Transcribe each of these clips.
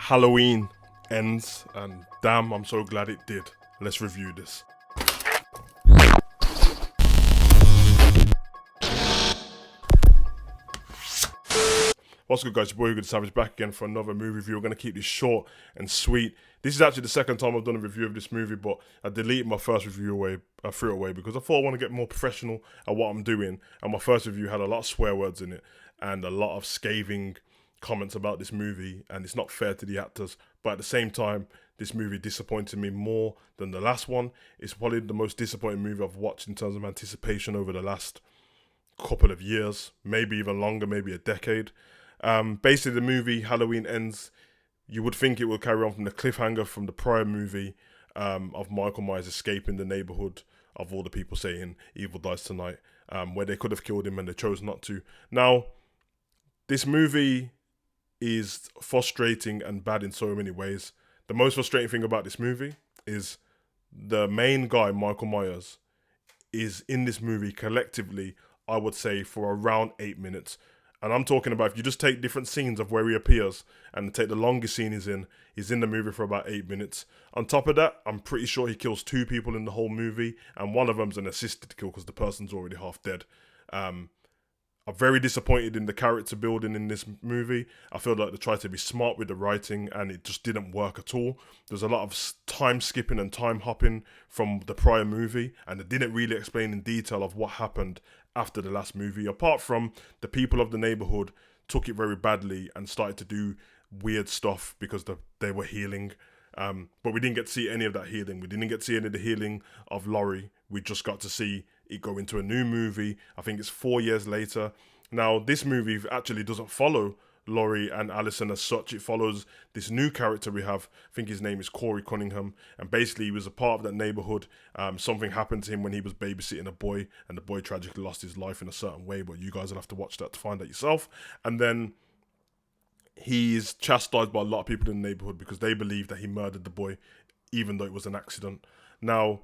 Halloween ends, and damn, I'm so glad it did. Let's review this. What's good, guys? Your boy Hugo the Savage back again for another movie review. We're going to keep this short and sweet. This is actually the second time I've done a review of this movie, but I deleted my first review away, I threw it away because I thought I want to get more professional at what I'm doing. And my first review had a lot of swear words in it and a lot of scathing comments about this movie, and it's not fair to the actors. But at the same time, this movie disappointed me more than the last one. It's probably the most disappointing movie I've watched in terms of anticipation over the last couple of years, maybe even longer, maybe a decade. Basically, the movie Halloween ends. You would think it will carry on from the cliffhanger from the prior movie of Michael Myers escaping the neighborhood of all the people saying evil dies tonight, where they could have killed him and they chose not to. Now, this movie is frustrating and bad in so many ways. The most frustrating thing about this movie is the main guy, Michael Myers, is in this movie collectively, I would say, for around 8 minutes. And I'm talking about if you just take different scenes of where he appears and take the longest scene he's in the movie for about 8 minutes. On top of that, I'm pretty sure he kills 2 people in the whole movie, and one of them's an assisted kill because the person's already half dead. I'm very disappointed in the character building in this movie. I feel like they tried to be smart with the writing and it just didn't work at all. There's a lot of time skipping and time hopping from the prior movie, and they didn't really explain in detail of what happened after the last movie, apart from the people of the neighborhood took it very badly and started to do weird stuff because they were healing. But we didn't get to see any of that healing. We didn't get to see any of the healing of Laurie. We just got to see it go into a new movie. I think it's 4 years later. Now, this movie actually doesn't follow Laurie and Allison as such. It follows this new character we have. I think his name is Corey Cunningham. And basically, he was a part of that neighborhood. Something happened to him when he was babysitting a boy, and the boy tragically lost his life in a certain way. But you guys will have to watch that to find out yourself. And then he's chastised by a lot of people in the neighborhood because they believe that he murdered the boy, even though it was an accident. Now,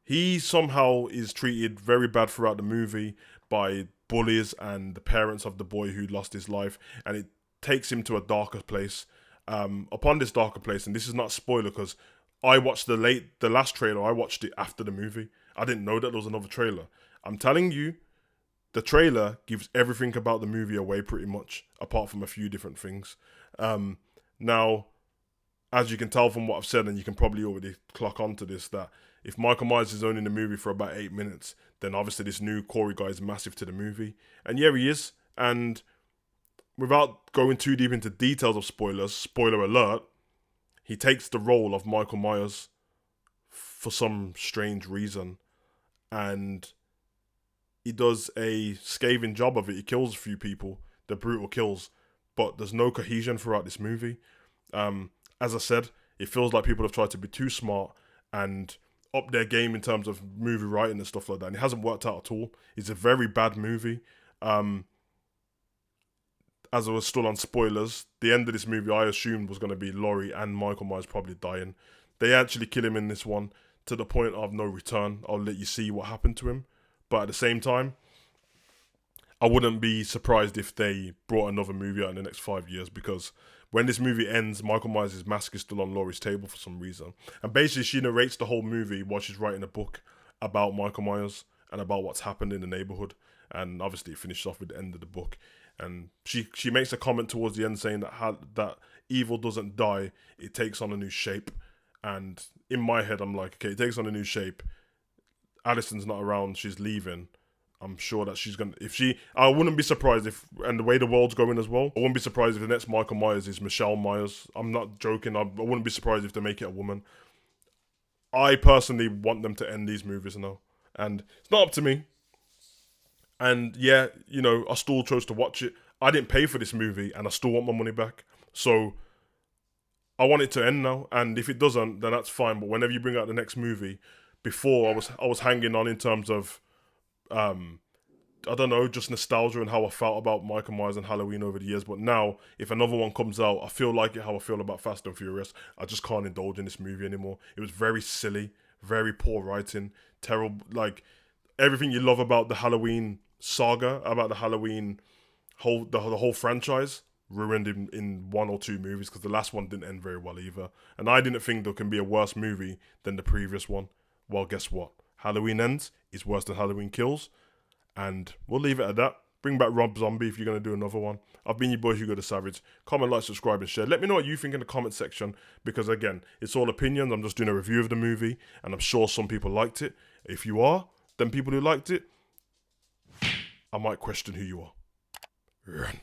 he somehow is treated very bad throughout the movie by bullies and the parents of the boy who lost his life, and it takes him to a darker place. Upon this darker place, and this is not a spoiler because I watched the last trailer, I watched it after the movie. I didn't know that there was another trailer. I'm telling you, the trailer gives everything about the movie away pretty much, apart from a few different things. Now, as you can tell from what I've said, and you can probably already clock onto this, that if Michael Myers is only in the movie for about 8 minutes, then obviously this new Corey guy is massive to the movie. And yeah, he is. And without going too deep into details of spoilers, spoiler alert, he takes the role of Michael Myers for some strange reason. And he does a scathing job of it. He kills a few people, the brutal kills, but there's no cohesion throughout this movie. As I said, it feels like people have tried to be too smart and up their game in terms of movie writing and stuff like that, and it hasn't worked out at all. It's a very bad movie. As I was still on spoilers, the end of this movie I assumed was going to be Laurie and Michael Myers probably dying. They actually kill him in this one to the point of no return. I'll let you see what happened to him. But at the same time, I wouldn't be surprised if they brought another movie out in the next 5 years, because when this movie ends, Michael Myers' mask is still on Laurie's table for some reason. And basically, she narrates the whole movie while she's writing a book about Michael Myers and about what's happened in the neighborhood. And obviously, it finishes off with the end of the book. And she makes a comment towards the end saying that evil doesn't die, it takes on a new shape. And in my head, I'm like, okay, it takes on a new shape. Allison's not around, she's leaving. I'm sure that she's going to... I wouldn't be surprised if... And the way the world's going as well, I wouldn't be surprised if the next Michael Myers is Michelle Myers. I'm not joking. I wouldn't be surprised if they make it a woman. I personally want them to end these movies now. And it's not up to me. And yeah, you know, I still chose to watch it. I didn't pay for this movie and I still want my money back. So I want it to end now. And if it doesn't, then that's fine. But whenever you bring out the next movie... Before, I was hanging on in terms of, I don't know, just nostalgia and how I felt about Michael Myers and Halloween over the years. But now, if another one comes out, I feel like it how I feel about Fast and Furious. I just can't indulge in this movie anymore. It was very silly, very poor writing, terrible. Like, everything you love about the Halloween saga, about the Halloween the whole franchise, ruined in 1 or 2 movies, because the last one didn't end very well either. And I didn't think there can be a worse movie than the previous one. Well, guess what? Halloween Ends is worse than Halloween Kills. And we'll leave it at that. Bring back Rob Zombie if you're going to do another one. I've been your boy Hugo the Savage. Comment, like, subscribe, and share. Let me know what you think in the comment section, because again, it's all opinions. I'm just doing a review of the movie, and I'm sure some people liked it. If you are, then people who liked it, I might question who you are. Run.